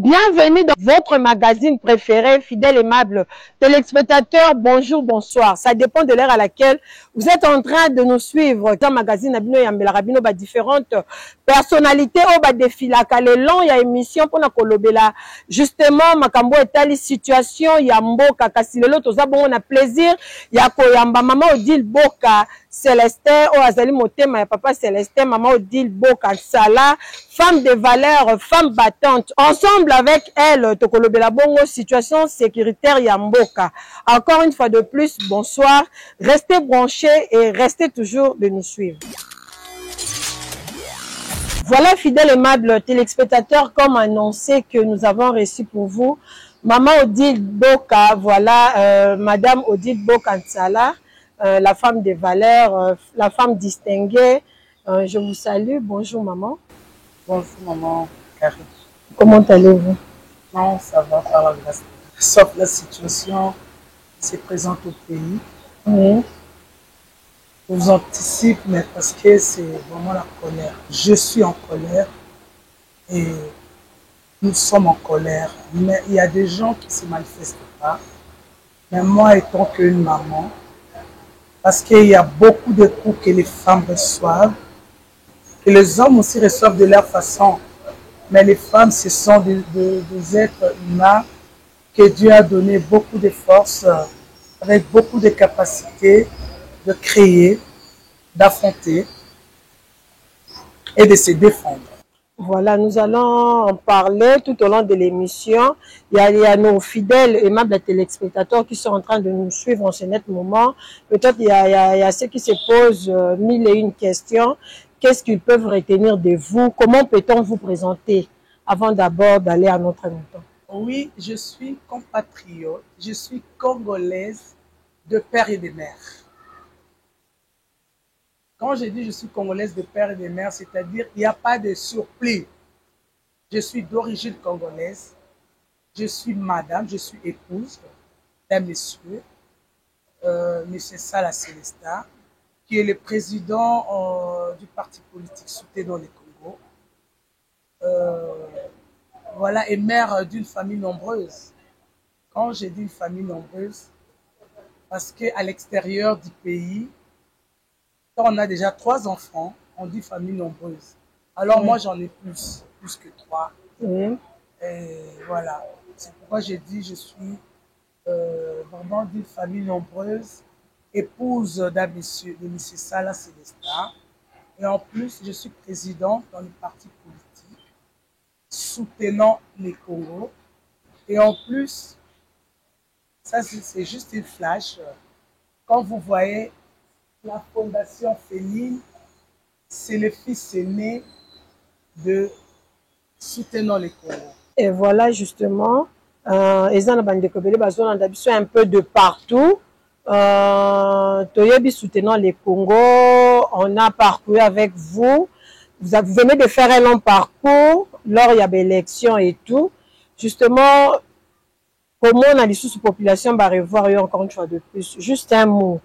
Bienvenue dans votre magazine préféré, fidèle aimable téléspectateurs. Bonjour, bonsoir. Ça dépend de l'heure à laquelle vous êtes en train de nous suivre. Dans le magazine Abino Yambela Rabino, différentes personnalités au défilé le long, il y a émission pour la kolobela. Justement, makambo etali situation yambo kakasilelo toza bon on a plaisir. Yako yamba maman Odile Boka Célestin o azali motema ya papa Célestin, maman Odile Boka Sala, femme de valeur, femme battante. Ensemble avec elle, tokolobela bongo situation sécuritaire yamboka. Encore une fois de plus, bonsoir. Restez branchés et restez toujours de nous suivre. Voilà, fidèles aimables téléspectateurs, comme annoncé que nous avons reçu pour vous maman Odile Boka, voilà, madame Odile Boka Nsala, la femme de valeur, la femme distinguée. Je vous salue. Bonjour maman. Bonjour maman Carrie. Comment allez-vous? Non, ça va par la grâce. Sauf la situation qui se présente au pays. Oui. Je vous anticipe, mais parce que c'est vraiment la colère. Je suis en colère et nous sommes en colère. Mais il y a des gens qui ne se manifestent pas. Mais moi, étant qu'une maman, parce qu'il y a beaucoup de coups que les femmes reçoivent, que les hommes aussi reçoivent de leur façon. Mais les femmes, ce sont des êtres humains que Dieu a donné beaucoup de force, avec beaucoup de capacités de créer, d'affronter et de se défendre. Voilà, nous allons en parler tout au long de l'émission. Il y a nos fidèles aimables téléspectateurs qui sont en train de nous suivre en ce net moment. Peut-être il y a ceux qui se posent mille et une questions. Qu'est-ce qu'ils peuvent retenir de vous? Comment peut-on vous présenter avant d'abord d'aller à notre montant? Oui, je suis compatriote, je suis congolaise de père et de mère. Quand je dis je suis congolaise de père et de mère, c'est-à-dire il n'y a pas de surplis. Je suis d'origine congolaise, je suis madame, je suis épouse d'un monsieur, monsieur Sala Célestin, qui est le président du parti politique Soutien dans le Congo. Voilà, et mère d'une famille nombreuse. Quand j'ai dit une famille nombreuse, parce qu'à l'extérieur du pays, quand on a déjà 3 enfants, on dit famille nombreuse. Alors moi, j'en ai plus que 3. Et voilà, c'est pourquoi j'ai dit je suis vraiment d'une famille nombreuse, épouse d'un monsieur, de monsieur Sala Célestin. Et en plus, je suis présidente dans le parti politique, soutenant les Congo. Et en plus, ça c'est juste une flash. Quand vous voyez la Fondation Féline, c'est le fils aîné de Soutenant les Congo. Et voilà justement, ils ont un peu de partout. Toyebi Soutenant les Congo, on a parcouru avec vous. Vous venez de faire un long parcours lors il y a l'élection et tout. Justement, comment on a les sous-populations va revoir encore une fois de plus. Juste un mot.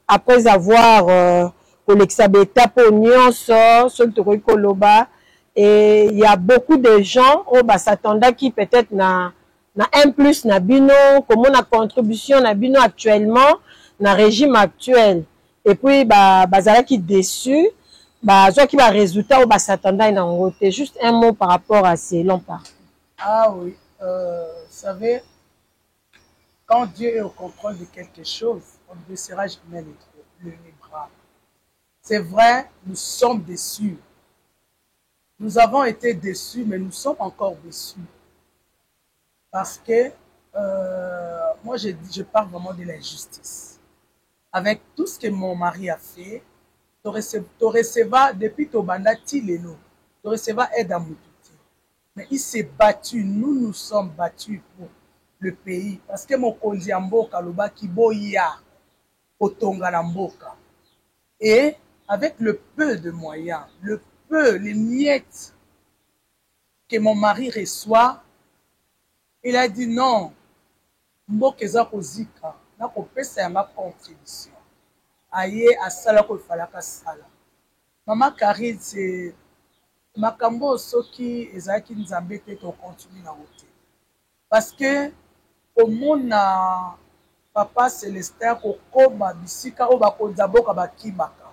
Après avoir Olexabeta Pognon sort, Soltoro Koloba, et il y a beaucoup de gens qui s'attendaient qui peut-être na un plus na bino, comment la contribution na bino actuellement na régime actuel. Et puis bazala qui déçu, soit qui va résultat ou s'attendait na ngote. Juste un mot par rapport à ces longs parcours. Ah oui, vous savez, quand Dieu est au contrôle de quelque chose, on ne baissera jamais les bras. C'est vrai, nous sommes déçus. Nous avons été déçus, mais nous sommes encore déçus. Parce que moi, je parle vraiment de l'injustice. Avec tout ce que mon mari a fait, tu recevras depuis Tobanda Tilelo, tu recevras aide à Moutouti. Mais il s'est battu, nous sommes battus pour le pays. Parce que mon Kondiamboka, Loba Kiboya, Otonga Namboka. Et avec le peu de moyens, les miettes que mon mari reçoit, il a dit non, Mbokeza Kozika, na kopesa yanga contribution. Aye asala ko falaka sala. Maman Carrie, makambo soki ezalaki nzambe te tokontinue na wote parce que komona papa Célestin kokoma bisika oyo bakonza mboka bakimaka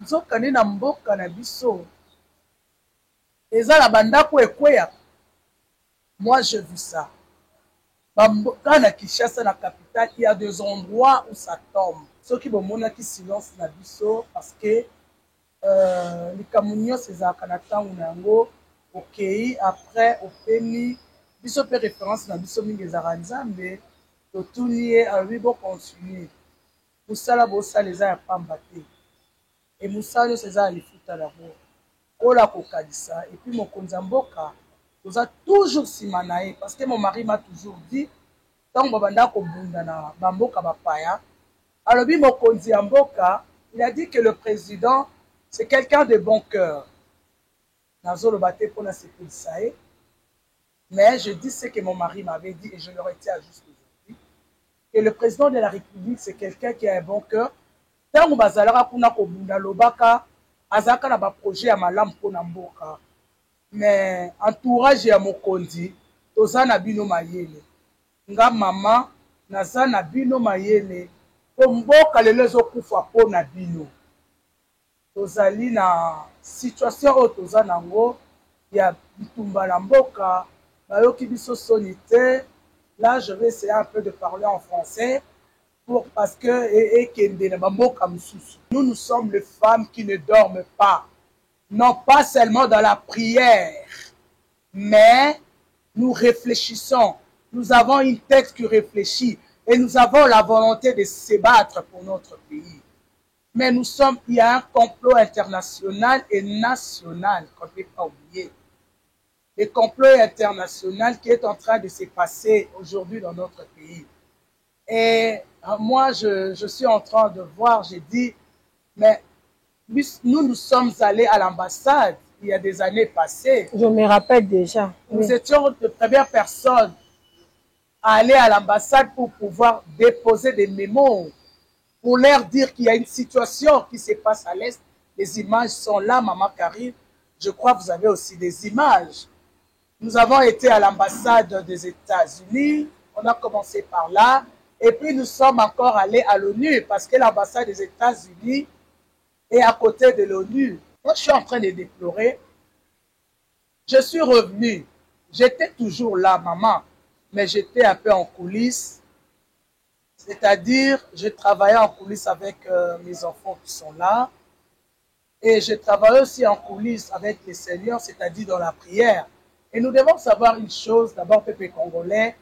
nzokande na mboka na biso eza na bandako ekweya. Moi je vis ça bamboka na Kinshasa na capitale il y a des endroits où ça tombe soki bomonaki silence na biso parce que likambo nyonso ezalaka na ntango na yango okei après opemi biso mpe référence na biso mingi ezalaka nzambe totuni ye alobi bocontinue mosala bosala eza ya pamba te e mosala nyonso eza ya lifuta nango kola kokanisa epuis mokonzi ya mboka toza toujours nsima na ye parce que mon mari m'a toujours dit ntango babanda kobunda na bamboka bapaya alobi mokonzi ya mboka il a dit que le président c'est quelqu'un de bon cœur. Nazoloba te mpona sepelisa ye. Mais je dis ce que mon mari m'avait dit et je le retiens jusqu'à aujourd'hui. Que le président de la République, c'est quelqu'un qui a un bon cœur. Tango bazalaka kuna kobunda lobaka, azaka na ba projet ya malamu mpona mboka. Mais entourage ya mokonzi, toza na bino mayele. Nga mama, naza na bino mayele. Po mboka lelo ezokufa mpona bino. Tozali na situation oyo toza nango ya bitumba na mboka bayoki biso soni te. Là je vais essayer un peu de parler en français parce que ekende na bamboka mosusu. Nous sommes les femmes qui ne dorment pas, non pas seulement dans la prière, mais nous réfléchissons, nous avons une tête qui réfléchit et nous avons la volonté de se battre pour notre pays. Mais nous sommes, il y a un complot international et national, qu'on ne peut pas oublier. Le complot international qui est en train de se passer aujourd'hui dans notre pays. Et moi, je suis en train de voir, j'ai dit, mais nous sommes allés à l'ambassade il y a des années passées. Je me rappelle déjà. Nous étions les premières personnes à aller à l'ambassade pour pouvoir déposer des mémos, pour leur dire qu'il y a une situation qui se passe à l'Est. Les images sont là, Maman Karine. Je crois que vous avez aussi des images. Nous avons été à l'ambassade des États-Unis. On a commencé par là. Et puis nous sommes encore allés à l'ONU parce que l'ambassade des États-Unis est à côté de l'ONU. Moi, je suis en train de déplorer. Je suis revenu. J'étais toujours là, maman, mais j'étais un peu en coulisses. C'est-à-dire, je travaillais en coulisses avec mes enfants qui sont là. Et je travaillais aussi en coulisses avec les seigneurs, c'est-à-dire dans la prière. Et nous devons savoir une chose, d'abord, peuple congolais,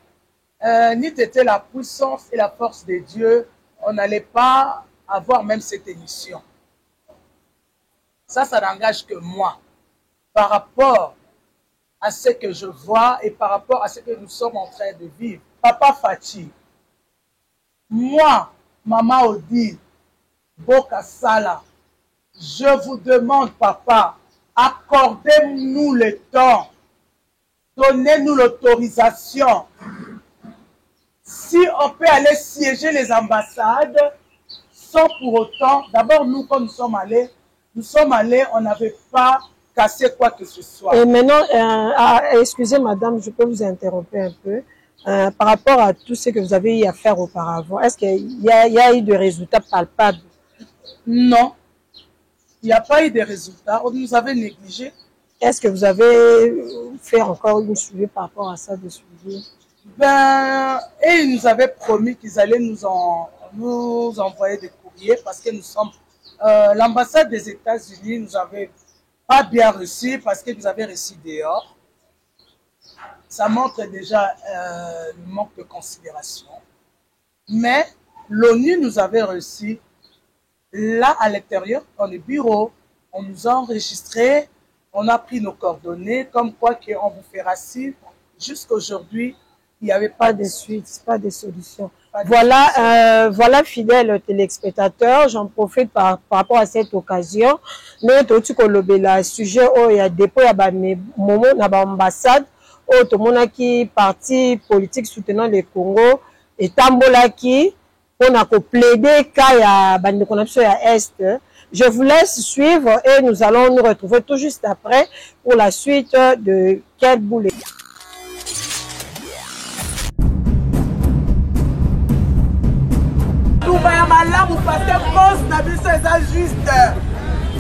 n'eût été la puissance et la force de Dieu, on n'allait pas avoir même cette émission. Ça n'engage que moi. Par rapport à ce que je vois et par rapport à ce que nous sommes en train de vivre. Papa Fachi, moi, Maman Odi, Boka Sala, je vous demande, papa, accordez-nous le temps, donnez-nous l'autorisation. Si on peut aller siéger les ambassades sans pour autant, d'abord nous, quand nous sommes allés, on n'avait pas cassé quoi que ce soit. Et maintenant, excusez madame, je peux vous interrompre un peu. Par rapport à tout ce que vous avez eu à faire auparavant, est-ce qu'il y a eu de résultats palpables? Non, il n'y a pas eu de résultats. On nous avait négligés. Est-ce que vous avez fait encore une suivi par rapport à ça, de suivi? Ben, et ils nous avaient promis qu'ils allaient nous envoyer des courriers parce que nous sommes... l'ambassade des États-Unis nous avait pas bien reçus parce qu'ils nous avaient reçus dehors. Ça montre déjà le manque de considération. Mais l'ONU nous avait reçus là à l'intérieur, dans le bureau. On nous a enregistrés, on a pris nos coordonnées, comme quoi qu'on vous fera signe. Jusqu'aujourd'hui, il n'y avait pas de suite, pas de solution. Voilà, voilà, fidèles téléspectateurs, j'en profite par rapport à cette occasion. Mais tout le sujet où il y a dépôt, il y a moment dans l'ambassade, où tout le monde qui parti politique soutenant le Congo et tambola qui on a plaider qu'il y a bande connexion à Est. Je vous laisse suivre et nous allons nous retrouver tout juste après pour la suite de Quel Boulet. Malamu parce que cause na biso eza juste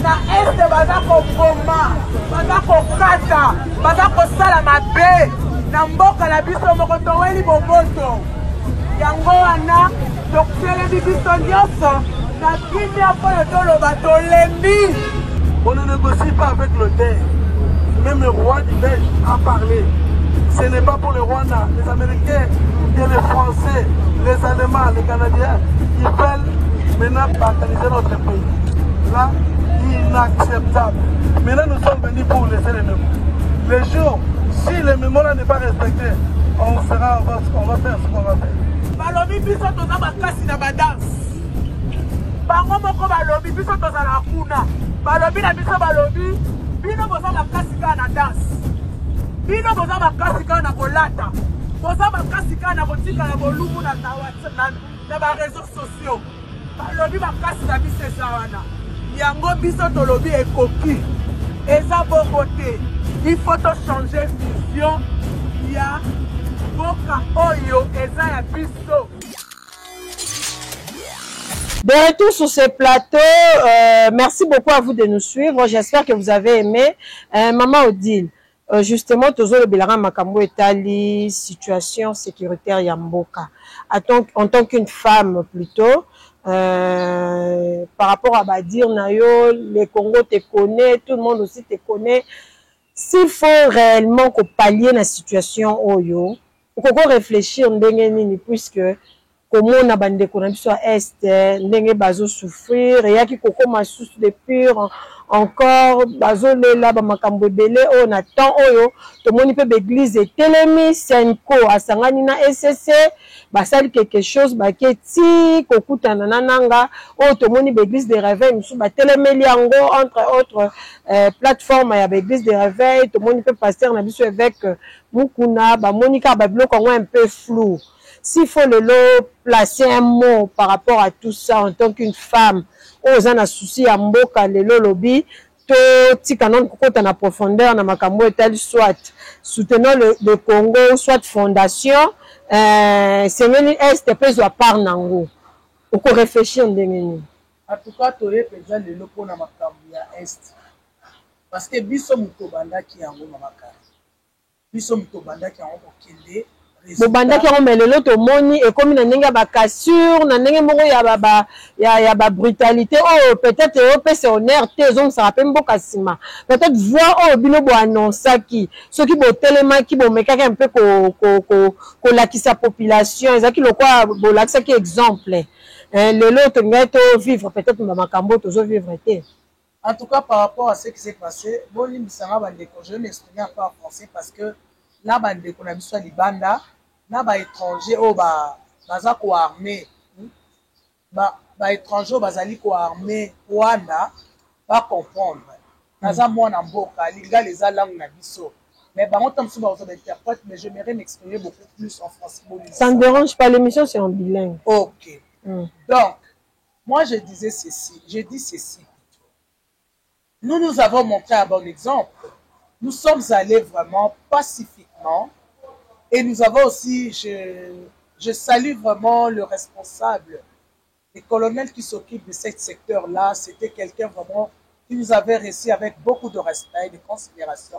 na este baza kokoma baza kokata baza kosala mabe na mboka na biso moko toweli boboto yango wana tokelemi biso nyonso na kimia mpoyo toloba tolembi. On ne négocie pas avec le terre. Même le roi du Belge a parlé. Ce n'est pas pour le Rwanda, les Américains et les Français, les Allemands, les Canadiens, ils veulent maintenant partagaliser notre pays. Là, inacceptable. Maintenant, nous sommes venus pour laisser les mémoires. Le jour, si les mémoires n'est pas respecté, on va faire ce qu'on va faire. Balobi biso toza makasi na badance. Bango moko balobi biso toza la kuna. Balobi na biso balobi bino boza makasi ka na danse. Bino boza makasi ka na kolata. Boza makasi ka na kotika na bolumu na ba réseaux sociaux. Balobi makasi na biso eza wana. Yango biso tolobi ekoki. Eza bokote. Il faut changer vision. Ya boka oyo eza ya biso. De retour sur ce plateau, merci beaucoup à vous de nous suivre. J'espère que vous avez aimé. Maman Odile, justement, toujours le Bilara Makambo Etali, situation sécuritaire Yamboka. En tant qu'une femme plutôt, par rapport à Badir Nayo, le Congo te connaît, tout le monde aussi te connaît. S'il faut réellement qu'on pallie la situation Oyo, il faut réfléchir puisque comme on a bandé qu'on a vu sur Est, ndenge bazo souffrir, et y a qui koko masous de pur, encore, bazo le là, bamakambo belé, on attend, oyo, tout le monde peut l'église et telemi, senko, à sanganina SSC, basali quelque chose, baketi, koku tanananga, oh, tout le monde l'église de réveil, moussou, telemi liango, entre autres, plateformes, il y a l'église de réveil, tout le monde peut passer, on a vu sur avec Mukuna, Monica, bablo, qu'on un peu flou. S'il faut placer un mot par rapport à tout ça en tant qu'une femme, aux en a souci à mboka le lobby, to tikanon kokota na profondeur na makambo etali soit soutenant le Congo, soit fondation, c'est même est peu à part nango. On peut réfléchir ndengeni. En tout cas, tu es déjà le loco na makambo ya est. Parce que biso mutobanda ki yango mamaka. Biso mutobanda ki yango kokende. Bobanda ki on melelo to moni et comme na ndenge ba cassure na ndenge moko ya ba brutalité oh peut-être au PC honneur tezon ça rappelle mboka sima peut-être voir oh bino bo annonce qui ceux qui bo telema qui bo meka un peu ko lakisa population ezaki lokwa bo lakisa ki exemple lelo to ngato vivre peut-être makambo to vivre été. En tout cas par rapport à ce qui s'est passé boni misanga bande ko je ne m'exprime pas en français parce que là bande ko na biso libanda na ba étranger o baza ko armé ba étranger bazali ko armé Rwanda ba comprendre naza mwana mboka linga les langues na biso mais bango tam so ba interprète mais j'aimerais m'exprimer beaucoup plus en français. Ça ne dérange pas, l'émission c'est en bilingue. OK. Donc moi je dis ceci. Nous avons montré un bon exemple. Nous sommes allés vraiment pacifiquement. Et nous avons aussi, je salue vraiment le responsable, le colonel qui s'occupe de ce secteur-là. C'était quelqu'un vraiment qui nous avait reçu avec beaucoup de respect, de considération.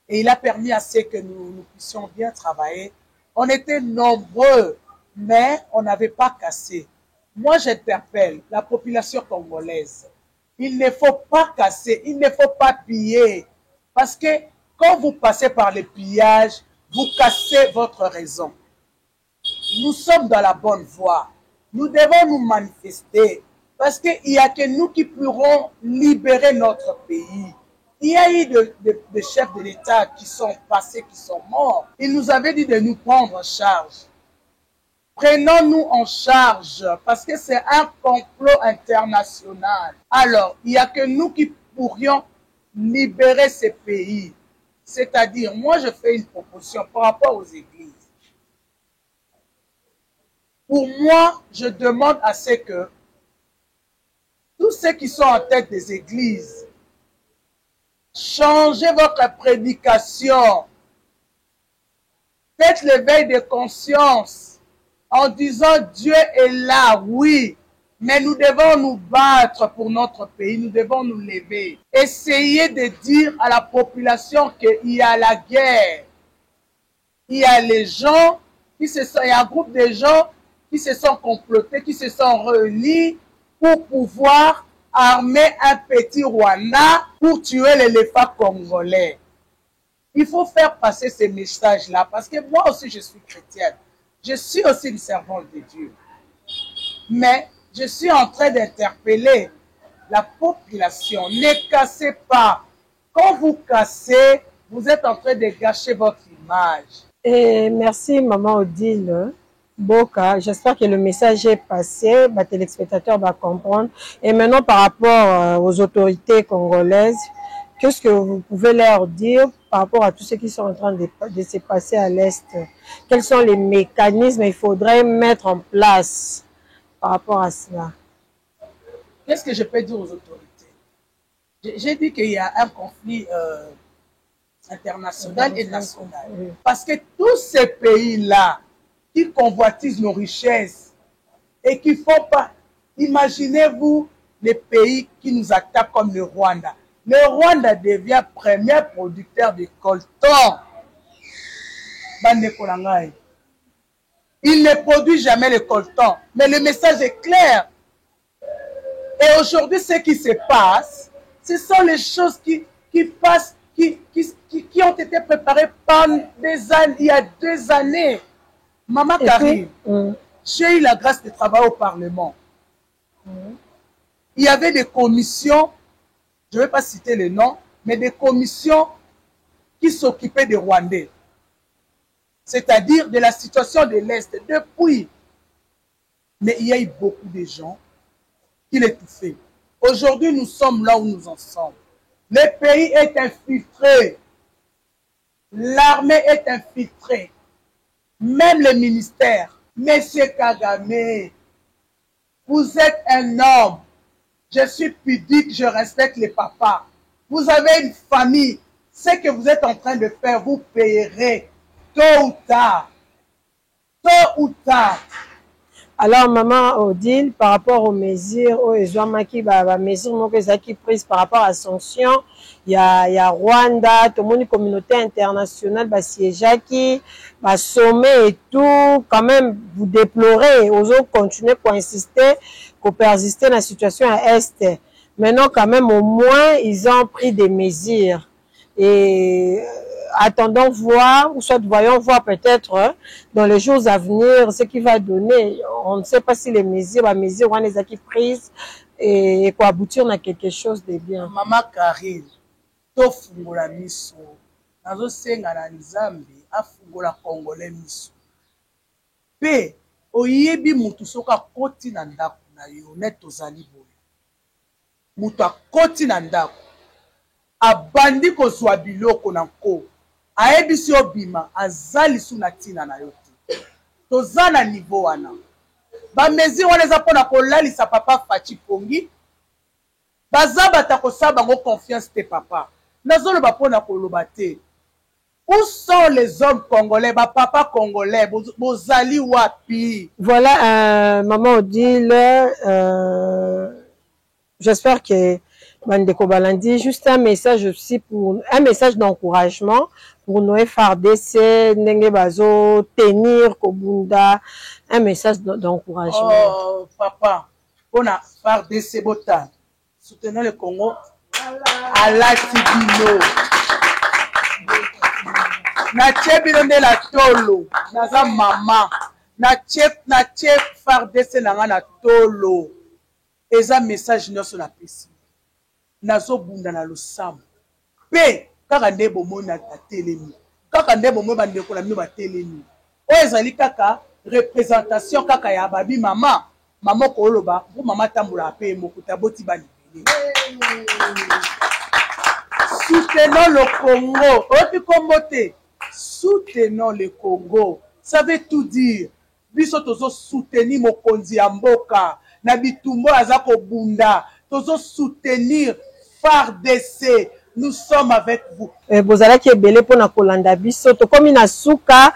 Et il a permis à ce que nous puissions bien travailler. On était nombreux, mais on n'avait pas cassé. Moi, j'interpelle la population congolaise. Il ne faut pas casser, il ne faut pas piller. Parce que quand vous passez par le pillage, vous cassez votre raison. Nous sommes dans la bonne voie. Nous devons nous manifester parce qu'il n'y a que nous qui pourrons libérer notre pays. Il y a eu des chefs de l'État qui sont passés, qui sont morts. Ils nous avaient dit de nous prendre en charge. Prenons-nous en charge parce que c'est un complot international. Alors, il n'y a que nous qui pourrions libérer ce pays. C'est-à-dire, moi, je fais une proposition par rapport aux églises. Pour moi, je demande à ce que tout tous ceux qui sont en tête des églises, changez votre prédication. Faites l'éveil de conscience en disant Dieu est là, oui, mais nous devons nous battre pour notre pays, nous devons nous lever. Essayez de dire à la population qu'il y a la guerre. Il y a les gens, il y a un groupe de gens qui se sont complotés, qui se sont réunis pour pouvoir armer un petit Rwanda pour tuer l'éléphant congolais. Il faut faire passer ces messages-là parce que moi aussi je suis chrétienne. Je suis aussi une servante de Dieu. Mais je suis en train d'interpeller la population. Ne cassez pas. Quand vous cassez, vous êtes en train de gâcher votre image. Et merci Maman Odile Boka. J'espère que le message est passé. Les téléspectateurs vont comprendre. Et maintenant par rapport aux autorités congolaises, qu'est-ce que vous pouvez leur dire par rapport à tout ce qui sont en train de se passer à l'Est? Quels sont les mécanismes qu'il faudrait mettre en place par rapport à cela? Qu'est-ce que je peux dire aux autorités? J'ai dit qu'il y a un conflit international et national. Oui. Parce que tous ces pays-là qui convoitisent nos richesses et qui font pas... Imaginez-vous les pays qui nous attaquent comme le Rwanda. Le Rwanda devient premier producteur de coltan. Il ne produit jamais le coltan. Mais le message est clair. Et aujourd'hui, ce qui se passe, ce sont les choses qui passent, qui ont été préparées par des années, il y a 2 années. Maman Karine, j'ai eu la grâce de travailler au Parlement. Il y avait des commissions, je ne vais pas citer les noms, mais des commissions qui s'occupaient des Rwandais. C'est-à-dire de la situation de l'Est depuis. Mais il y a eu beaucoup de gens qui l'étouffaient. Aujourd'hui, nous sommes là où nous en sommes. Le pays est infiltré. L'armée est infiltrée. Même le ministère. Monsieur Kagame, vous êtes un homme. Je suis pudique, je respecte les papas. Vous avez une famille. Ce que vous êtes en train de faire, vous payerez tôt ou tard. Tôt ou tard. Alors, Maman Odile, par rapport aux mesures, aux mesures qui prises par rapport à la sanction, il y a Rwanda, tout le monde, communauté internationale, siégaki, sommet et tout, quand même, vous déplorez, aux autres continuez pour insister, pour persister dans la situation à Est. Maintenant, quand même, au moins, ils ont pris des mesures. Et attendons voir, ou soit voyons voir peut-être dans les jours à venir ce qui va donner. On ne sait pas si les mesures on les a prises et pour aboutir à quelque chose de bien. Maman Karine, to fungola miso. Nazo senga na Nzambe afungola Congolais miso. Pe oyebi mutu soka koti na ndako na yo neto zali boye. Mutu akoti na ndako. Abandi kozwa biloko na nko. Aebisi obima azali suna tina na yo te. Toza na niveau wana. Ba mezi wana eza pona kolalisa papa Faci Pongi. Baza batakosa bango confiance te papa. Nazolo ba pona koloba te. Où sont les hommes congolais, ba papa congolais, bozali wapi? Voilà, Maman Odile, j'espère que Bandeko Balandi, juste un message aussi pour un message d'encouragement pour Noé FARDC, Ndenge Bazo, tenir Kobunda, un message d'encouragement. Oh, papa, on a FARDC Botan, soutenons le Congo à la Tibino. Na Tibino de la Tolo, Naza Mama, na FARDC na Tolo, et un message nous sur la piste. Nazo bunda na losambo pe kaka nde bomo na telemi kaka nde bomo bandeko na mino batelemi o ezali kaka représentation kaka ya babi mama ko oloba bu mama tambula pe mokuta boti bali soutenons le Congo opi kombote soutenons le Congo ça veut tout dire biso tozo soutenir mokonzi ya mboka na bitumbo aza ko bunda tozo soutenir FARDC. Nous sommes avec vous. Bozalaki ebele pona kolanda biso to komi na suka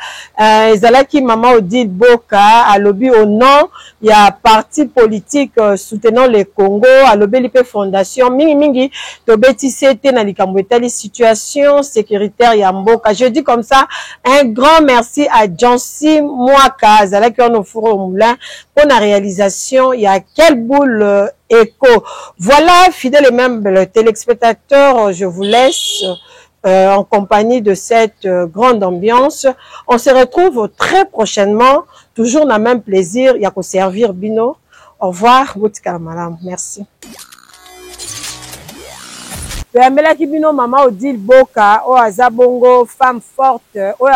ezalaki mama Odile Boka alobi au nom ya parti politique soutenant le Congo alobeli pe fondation mingi to betisi te na likambo etali situation sécuritaire ya mboka. Je dis comme ça un grand merci à Jansi Mwaka azalaki on furo moulin pour la réalisation ya quelle boule écho. Voilà, fidèles et même téléspectateurs, je vous laisse en compagnie de cette grande ambiance. On se retrouve très prochainement, toujours dans le même plaisir. Il y a qu'à servir Bino. Au revoir, merci. Bino, maman Odile Boka, oh Azabongo, femme forte, oh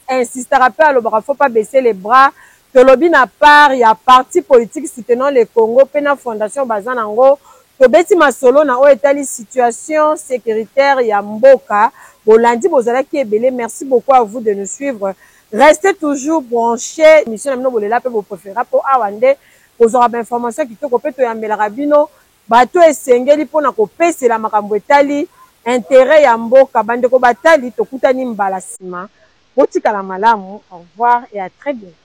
insistera pas, il ne faut pas baisser les bras. Que lobby n'a part, il y a parti politique soutenant le Congo, pena fondation Bazanango, que beti masolo na o etali situation sécuritaire ya mboka. Bolandi bozala ki ebele, merci beaucoup à vous de nous suivre. Restez toujours branchés. Mission na mino bolela pe bo préféra po awande. Bozora ba information ki to ko pe to yambela rabino. Bato esengeli pona ko pesela makambo etali intérêt ya mboka bande ko batali to kutani mbala sima. Botika la malamu. Au revoir et à très bientôt.